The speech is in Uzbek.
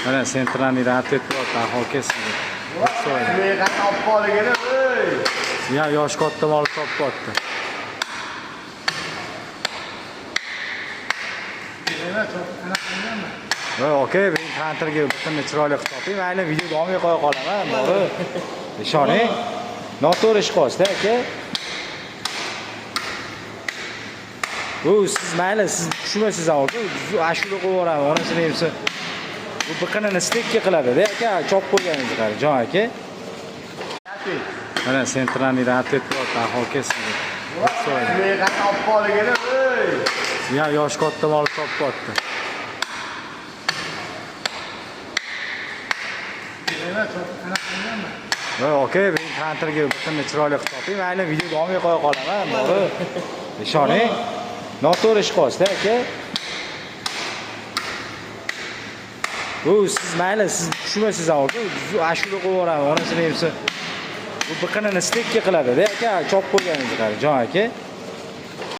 Mana sentralniy ratvetlar ahokasiga. Ya yosh katta mol topyapti. Okey, men kantorga bitimni chiroyli qilib toping. Mayli video davomga qo'ya qolaman, to'g'ri. Ishoning. Noto'g'ri ish qilyapsiz, aka. Siz mayli, siz tushunmaysiz avvalga. Ashula qo'yib yuboraman, onasini yemsa. Bu biqinini stekka qiladi-da, aka. Chop qo'yganingiz qara, jon aka. Mana sentralniy ratvetlar ahokasiga. Ya yosh katta mol topyapti. Okey, men kantorga bitimni chiroyli qilib toping. Mayli video davomga qo'ya qolaman, to'g'ri. Ishoning. Noto'g'ri ish qilyapsiz, aka. Siz mayli, siz tushunmaysiz avvalga. Ashula qo'yib yuboraman, onasini yemsa. Bu biqinini stekka qiladi-da, aka. Chop qo'yganingiz qara, jon aka.